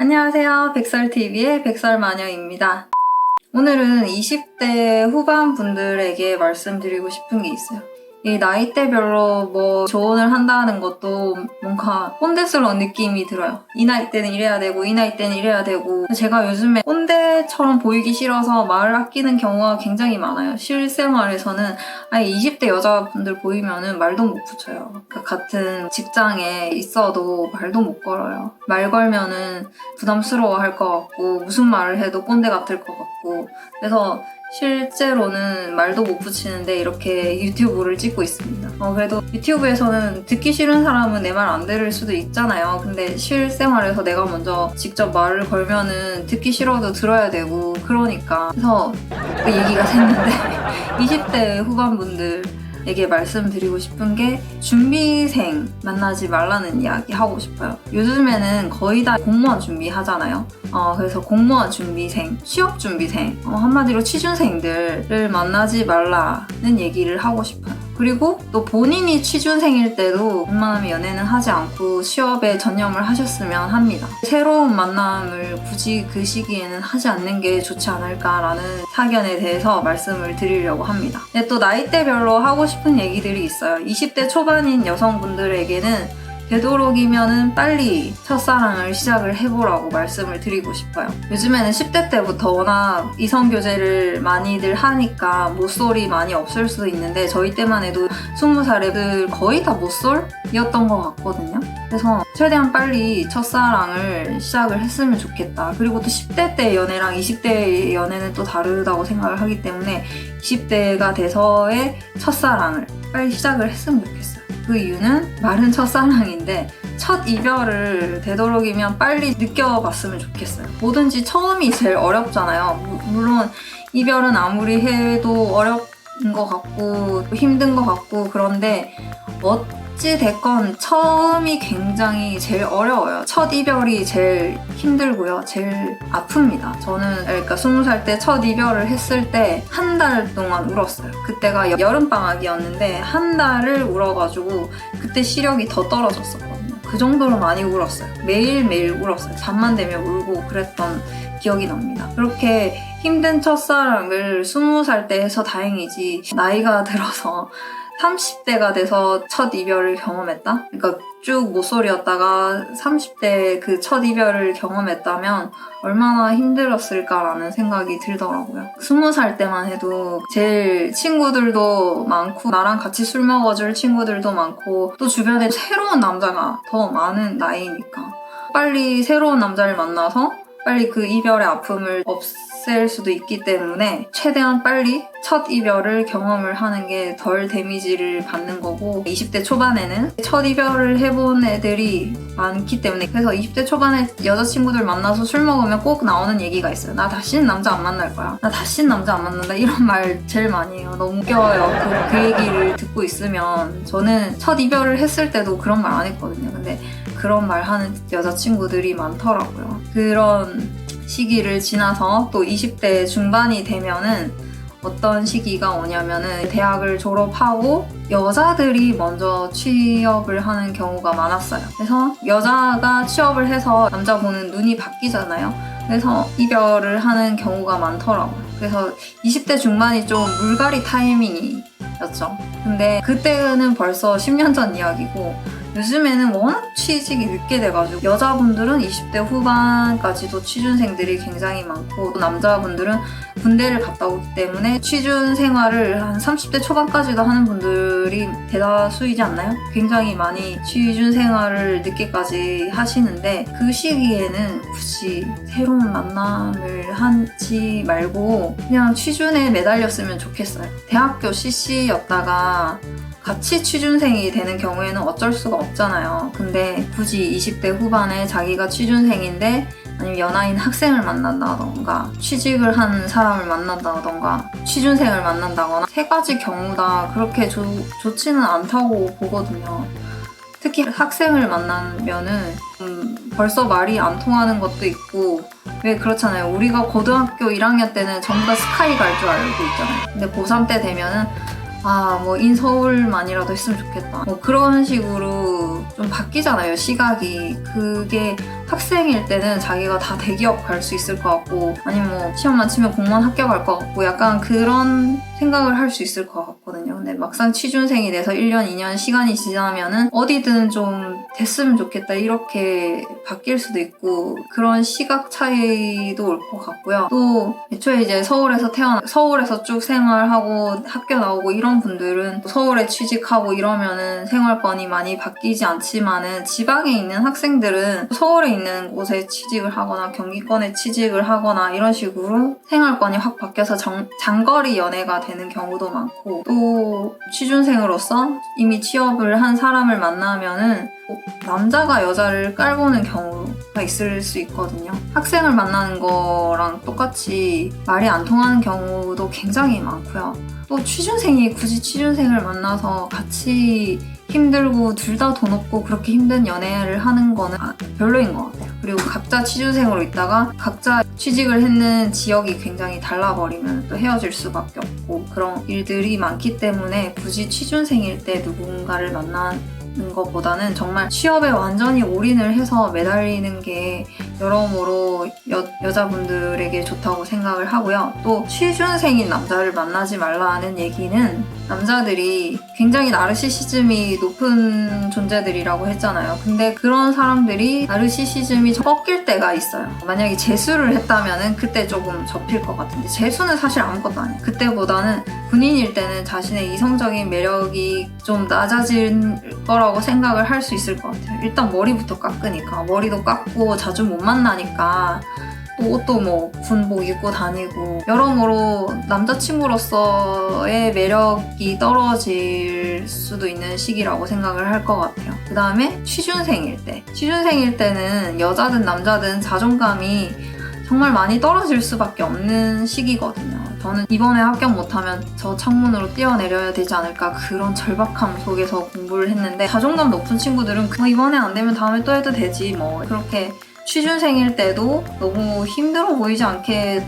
안녕하세요. 백설TV의 백설마녀입니다. 오늘은 20대 후반 분들에게 말씀드리고 싶은 게 있어요. 이 나이대별로 뭐 조언을 한다는 것도 뭔가 꼰대스러운 느낌이 들어요. 이 나이 때는 이래야 되고 이 나이 때는 이래야 되고 제가 요즘에 꼰대처럼 보이기 싫어서 말을 아끼는 경우가 굉장히 많아요. 실생활에서는 아예 20대 여자분들 보이면은 말도 못 붙여요. 그러니까 같은 직장에 있어도 말도 못 걸어요. 말 걸면은 부담스러워할 것 같고 무슨 말을 해도 꼰대 같을 것 같고 그래서 실제로는 말도 못 붙이는데 이렇게 유튜브를 찍고 있습니다. 그래도 유튜브에서는 듣기 싫은 사람은 내 말 안 들을 수도 있잖아요. 근데 실생활에서 내가 먼저 직접 말을 걸면은 듣기 싫어도 들어야 되고 그러니까 그래서 그 얘기가 샜는데 20대 후반분들에게 말씀드리고 싶은 게 준비생 만나지 말라는 이야기 하고 싶어요. 요즘에는 거의 다 공무원 준비하잖아요. 그래서 공무원 준비생, 취업 준비생, 한마디로 취준생들을 만나지 말라는 얘기를 하고 싶어요. 그리고 또 본인이 취준생일 때도 웬만하면 연애는 하지 않고 취업에 전념을 하셨으면 합니다. 새로운 만남을 굳이 그 시기에는 하지 않는 게 좋지 않을까라는 사견에 대해서 말씀을 드리려고 합니다. 근데 또 나이대별로 하고 싶은 얘기들이 있어요. 20대 초반인 여성분들에게는 되도록이면은 빨리 첫사랑을 시작을 해보라고 말씀을 드리고 싶어요. 요즘에는 10대 때부터 워낙 이성교제를 많이들 하니까 모쏠이 많이 없을 수도 있는데 저희 때만 해도 20살에 거의 다 모쏠이었던 것 같거든요. 그래서 최대한 빨리 첫사랑을 시작을 했으면 좋겠다. 그리고 또 10대 때 연애랑 20대 연애는 또 다르다고 생각을 하기 때문에 20대가 돼서의 첫사랑을 빨리 시작을 했으면 좋겠어요. 그 이유는 말은 첫사랑인데 첫 이별을 되도록이면 빨리 느껴봤으면 좋겠어요. 뭐든지 처음이 제일 어렵잖아요. 물론 이별은 아무리 해도 어려운 것 같고 힘든 것 같고 그런데 어찌됐건 처음이 굉장히 제일 어려워요. 첫 이별이 제일 힘들고요. 제일 아픕니다. 저는 그러니까 20살 때 첫 이별을 했을 때 한 달 동안 울었어요. 그때가 여름방학이었는데 한 달을 울어가지고 그때 시력이 더 떨어졌었거든요. 그 정도로 많이 울었어요. 매일매일 울었어요. 잠만 되면 울고 그랬던 기억이 납니다. 그렇게 힘든 첫사랑을 20살 때 해서 다행이지 나이가 들어서 30대가 돼서 첫 이별을 경험했다? 그러니까 쭉 모쏠이었다가 30대 그 첫 이별을 경험했다면 얼마나 힘들었을까라는 생각이 들더라고요. 20살 때만 해도 제일 친구들도 많고 나랑 같이 술 먹어줄 친구들도 많고 또 주변에 새로운 남자가 더 많은 나이니까 빨리 새로운 남자를 만나서 빨리 그 이별의 아픔을 없앨 수도 있기 때문에 최대한 빨리 첫 이별을 경험을 하는 게 덜 데미지를 받는 거고 20대 초반에는 첫 이별을 해본 애들이 많기 때문에 그래서 20대 초반에 여자친구들 만나서 술 먹으면 꼭 나오는 얘기가 있어요. 나 다시는 남자 안 만날 거야. 나 다시는 남자 안 만난다. 이런 말 제일 많이 해요. 너무 웃겨요. 그 얘기를 듣고 있으면 저는 첫 이별을 했을 때도 그런 말 안 했거든요. 근데 그런 말 하는 여자친구들이 많더라고요. 그런 시기를 지나서 또 20대 중반이 되면은 어떤 시기가 오냐면은 대학을 졸업하고 여자들이 먼저 취업을 하는 경우가 많았어요. 그래서 여자가 취업을 해서 남자 보는 눈이 바뀌잖아요. 그래서 이별을 하는 경우가 많더라고요. 그래서 20대 중반이 좀 물갈이 타이밍이었죠. 근데 그때는 벌써 10년 전 이야기고 요즘에는 워낙 취직이 늦게 돼가지고 여자분들은 20대 후반까지도 취준생들이 굉장히 많고 또 남자분들은 군대를 갔다 오기 때문에 취준 생활을 한 30대 초반까지도 하는 분들이 대다수이지 않나요? 굉장히 많이 취준 생활을 늦게까지 하시는데 그 시기에는 굳이 새로운 만남을 하지 말고 그냥 취준에 매달렸으면 좋겠어요. 대학교 CC였다가 같이 취준생이 되는 경우에는 어쩔 수가 없잖아요. 근데 굳이 20대 후반에 자기가 취준생인데 아니면 연하인 학생을 만난다던가 취직을 한 사람을 만난다던가 취준생을 만난다거나 세 가지 경우 다 그렇게 좋지는 않다고 보거든요. 특히 학생을 만나면은 벌써 말이 안 통하는 것도 있고 왜 그렇잖아요. 우리가 고등학교 1학년 때는 전부 다 스카이 갈 줄 알고 있잖아요. 근데 고3 때 되면은 뭐 인서울만이라도 했으면 좋겠다. 뭐 그런 식으로 좀 바뀌잖아요, 시각이. 그게 학생일 때는 자기가 다 대기업 갈 수 있을 것 같고 아니면 뭐 시험만 치면 공무원 합격할 것 같고 약간 그런 생각을 할 수 있을 것 같거든요. 근데 막상 취준생이 돼서 1년, 2년 시간이 지나면은 어디든 좀 됐으면 좋겠다 이렇게 바뀔 수도 있고 그런 시각 차이도 올 것 같고요. 또 애초에 이제 서울에서 쭉 생활하고 학교 나오고 이런 분들은 서울에 취직하고 이러면은 생활권이 많이 바뀌지 않지만은 지방에 있는 학생들은 서울에 있는 곳에 취직을 하거나 경기권에 취직을 하거나 이런 식으로 생활권이 확 바뀌어서 장거리 연애가 되는 경우도 많고 또 취준생으로서 이미 취업을 한 사람을 만나면은 남자가 여자를 깔보는 경우가 있을 수 있거든요. 학생을 만나는 거랑 똑같이 말이 안 통하는 경우도 굉장히 많고요. 또 취준생이 굳이 취준생을 만나서 같이 힘들고 둘 다 돈 없고 그렇게 힘든 연애를 하는 거는 별로인 것 같아요. 그리고 각자 취준생으로 있다가 각자 취직을 했는 지역이 굉장히 달라버리면 또 헤어질 수밖에 없고 그런 일들이 많기 때문에 굳이 취준생일 때 누군가를 만나는 것보다는 정말 취업에 완전히 올인을 해서 매달리는 게 여러모로 여자분들에게 좋다고 생각을 하고요. 또 취준생인 남자를 만나지 말라는 얘기는 남자들이 굉장히 나르시시즘이 높은 존재들이라고 했잖아요. 근데 그런 사람들이 나르시시즘이 꺾일 때가 있어요. 만약에 재수를 했다면은 그때 조금 접힐 것 같은데 재수는 사실 아무것도 아니에요. 그때보다는 군인일 때는 자신의 이성적인 매력이 좀 낮아질 거라고 생각을 할 수 있을 것 같아요. 일단 머리부터 깎으니까 머리도 깎고 자주 못 만나니까 또 옷도 뭐 군복 입고 다니고 여러모로 남자친구로서의 매력이 떨어질 수도 있는 시기라고 생각을 할 것 같아요. 그 다음에 취준생일 때는 여자든 남자든 자존감이 정말 많이 떨어질 수밖에 없는 시기거든요. 저는 이번에 합격 못하면 저 창문으로 뛰어내려야 되지 않을까 그런 절박함 속에서 공부를 했는데 자존감 높은 친구들은 이번에 안 되면 다음에 또 해도 되지 뭐 그렇게 취준생일 때도 너무 힘들어 보이지 않게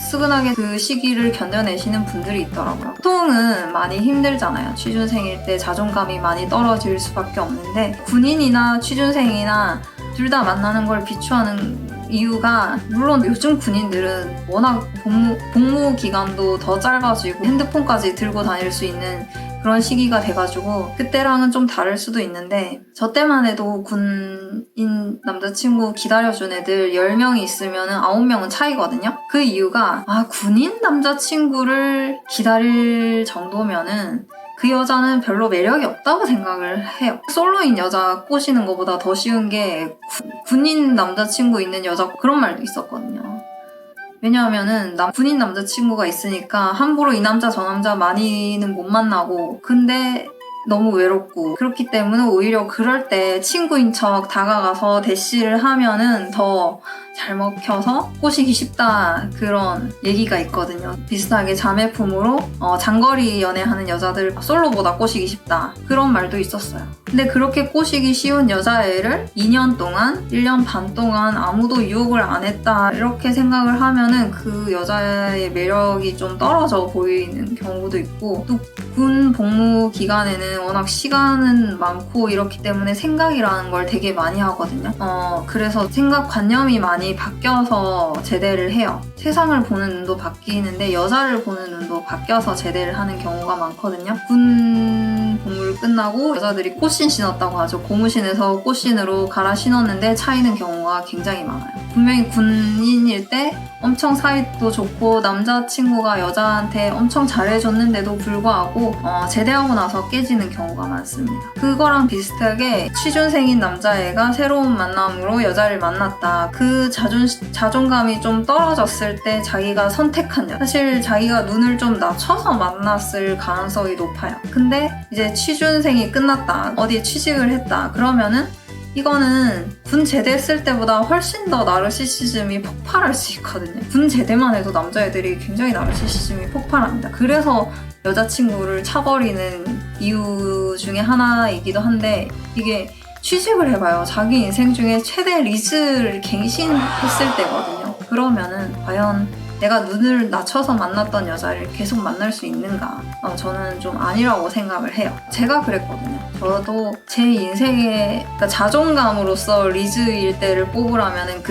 스근하게 그 시기를 견뎌내시는 분들이 있더라고요. 보통은 많이 힘들잖아요. 취준생일 때 자존감이 많이 떨어질 수밖에 없는데 군인이나 취준생이나 둘 다 만나는 걸 비추하는 이유가 물론 요즘 군인들은 워낙 복무 기간도 더 짧아지고 핸드폰까지 들고 다닐 수 있는 그런 시기가 돼가지고 그때랑은 좀 다를 수도 있는데 저 때만 해도 군인 남자친구 기다려준 애들 10명이 있으면 9명은 차이거든요. 그 이유가 군인 남자친구를 기다릴 정도면은 그 여자는 별로 매력이 없다고 생각을 해요. 솔로인 여자 꼬시는 것보다 더 쉬운 게 군인 남자친구 있는 여자 그런 말도 있었거든요. 왜냐하면은 군인 남자친구가 있으니까 함부로 이 남자 저 남자 많이는 못 만나고 근데 너무 외롭고 그렇기 때문에 오히려 그럴 때 친구인 척 다가가서 대시를 하면은 더 잘 먹혀서 꼬시기 쉽다 그런 얘기가 있거든요. 비슷하게 자매품으로 장거리 연애하는 여자들 솔로보다 꼬시기 쉽다 그런 말도 있었어요. 근데 그렇게 꼬시기 쉬운 여자애를 2년 동안 1년 반 동안 아무도 유혹을 안 했다 이렇게 생각을 하면은 그 여자의 매력이 좀 떨어져 보이는 경우도 있고 또 군 복무 기간에는 워낙 시간은 많고 이렇기 때문에 생각이라는 걸 되게 많이 하거든요. 그래서 생각관념이 많이 바뀌어서 제대를 해요. 세상을 보는 눈도 바뀌는데 여자를 보는 눈도 바뀌어서 제대를 하는 경우가 많거든요. 군 복무를 끝나고 여자들이 꽃신 신었다고 하죠. 고무신에서 꽃신으로 갈아 신었는데 차이는 경우가 굉장히 많아요. 분명히 군인일 때 엄청 사이도 좋고 남자친구가 여자한테 엄청 잘해줬는데도 불구하고 제대하고 나서 깨지는 경우가 많습니다. 그거랑 비슷하게 취준생인 남자애가 새로운 만남으로 여자를 만났다. 그 자존감이 좀 떨어졌을 때 자기가 선택한 여자. 사실 자기가 눈을 좀 낮춰서 만났을 가능성이 높아요. 근데 이제 취준생이 끝났다. 어디에 취직을 했다. 그러면은 이거는 군 제대했을 때보다 훨씬 더 나르시시즘이 폭발할 수 있거든요. 군 제대만 해도 남자애들이 굉장히 나르시시즘이 폭발합니다. 그래서 여자친구를 차버리는 이유 중에 하나이기도 한데 이게 취직을 해봐요. 자기 인생 중에 최대 리즈를 갱신했을 때거든요. 그러면은 과연 내가 눈을 낮춰서 만났던 여자를 계속 만날 수 있는가? 저는 좀 아니라고 생각을 해요. 제가 그랬거든요. 저도 제 인생의 그러니까 자존감으로서 리즈일 때를 뽑으라면은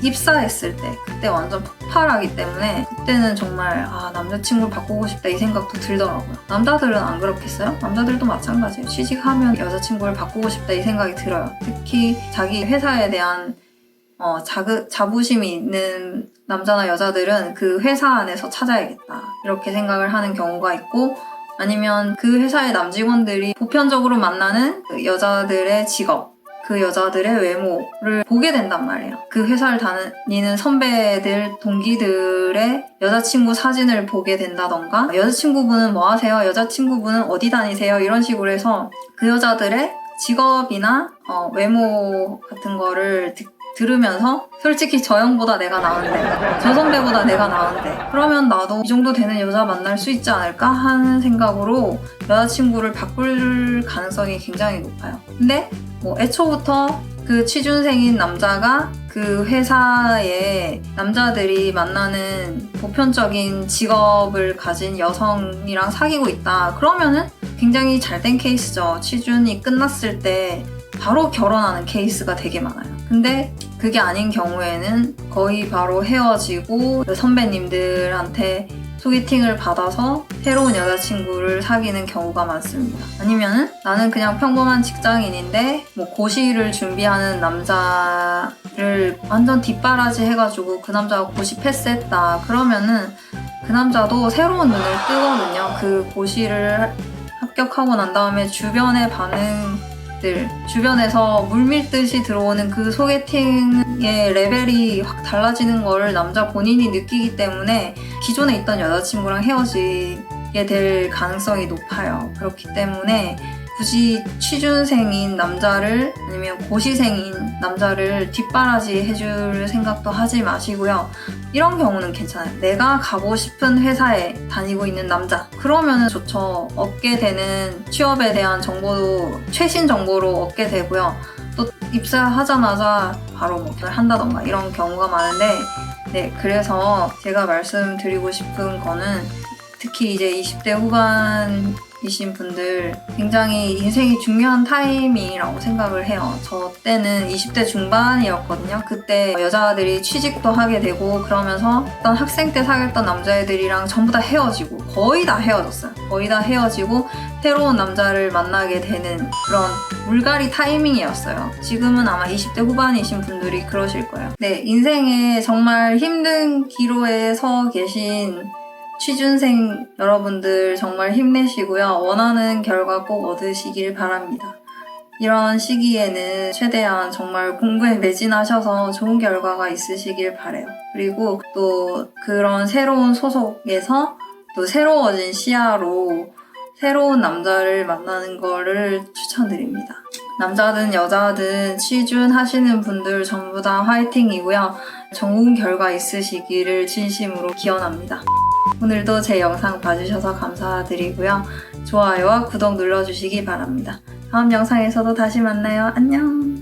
입사했을 때 그때 완전 폭발하기 때문에 그때는 정말 남자친구를 바꾸고 싶다 이 생각도 들더라고요. 남자들은 안 그렇겠어요? 남자들도 마찬가지예요. 취직하면 여자친구를 바꾸고 싶다 이 생각이 들어요. 특히 자기 회사에 대한 자부심이 있는 남자나 여자들은 그 회사 안에서 찾아야겠다 이렇게 생각을 하는 경우가 있고, 아니면 그 회사의 남직원들이 보편적으로 만나는 그 여자들의 직업, 그 여자들의 외모를 보게 된단 말이에요. 그 회사를 다니는 선배들, 동기들의 여자친구 사진을 보게 된다던가, 여자친구분은 뭐 하세요? 여자친구분은 어디 다니세요? 이런 식으로 해서 그 여자들의 직업이나 외모 같은 거를 들으면서 솔직히 저 형보다 내가 나은데, 저 선배보다 내가 나은데, 그러면 나도 이 정도 되는 여자 만날 수 있지 않을까 하는 생각으로 여자친구를 바꿀 가능성이 굉장히 높아요. 근데 애초부터 그 취준생인 남자가 그 회사에 남자들이 만나는 보편적인 직업을 가진 여성이랑 사귀고 있다. 그러면은 굉장히 잘된 케이스죠. 취준이 끝났을 때 바로 결혼하는 케이스가 되게 많아요. 근데 그게 아닌 경우에는 거의 바로 헤어지고 선배님들한테 소개팅을 받아서 새로운 여자친구를 사귀는 경우가 많습니다. 아니면은 나는 그냥 평범한 직장인인데 고시를 준비하는 남자를 완전 뒷바라지 해가지고 그 남자가 고시 패스했다. 그러면은 그 남자도 새로운 눈을 뜨거든요. 그 고시를 합격하고 난 다음에 주변의 주변에서 물밀듯이 들어오는 그 소개팅의 레벨이 확 달라지는 걸 남자 본인이 느끼기 때문에 기존에 있던 여자친구랑 헤어지게 될 가능성이 높아요. 그렇기 때문에 굳이 취준생인 남자를 아니면 고시생인 남자를 뒷바라지 해줄 생각도 하지 마시고요. 이런 경우는 괜찮아요. 내가 가고 싶은 회사에 다니고 있는 남자, 그러면은 좋죠. 얻게 되는 취업에 대한 정보도 최신 정보로 얻게 되고요. 또 입사하자마자 바로 한다던가 이런 경우가 많은데, 그래서 제가 말씀드리고 싶은 거는 특히 이제 20대 후반이신 분들 굉장히 인생이 중요한 타이밍이라고 생각을 해요. 저 때는 20대 중반이었거든요. 그때 여자들이 취직도 하게 되고 그러면서 어떤 학생 때 사귀었던 남자애들이랑 전부 다 헤어지고 거의 다 헤어졌어요. 거의 다 헤어지고 새로운 남자를 만나게 되는 그런 물갈이 타이밍이었어요. 지금은 아마 20대 후반이신 분들이 그러실 거예요. 인생에 정말 힘든 기로에 서 계신 취준생 여러분들 정말 힘내시고요. 원하는 결과 꼭 얻으시길 바랍니다. 이런 시기에는 최대한 정말 공부에 매진하셔서 좋은 결과가 있으시길 바라요. 그리고 또 그런 새로운 소속에서 또 새로워진 시야로 새로운 남자를 만나는 거를 추천드립니다. 남자든 여자든 취준하시는 분들 전부 다 화이팅이고요. 좋은 결과 있으시기를 진심으로 기원합니다. 오늘도 제 영상 봐주셔서 감사드리고요. 좋아요와 구독 눌러주시기 바랍니다. 다음 영상에서도 다시 만나요. 안녕!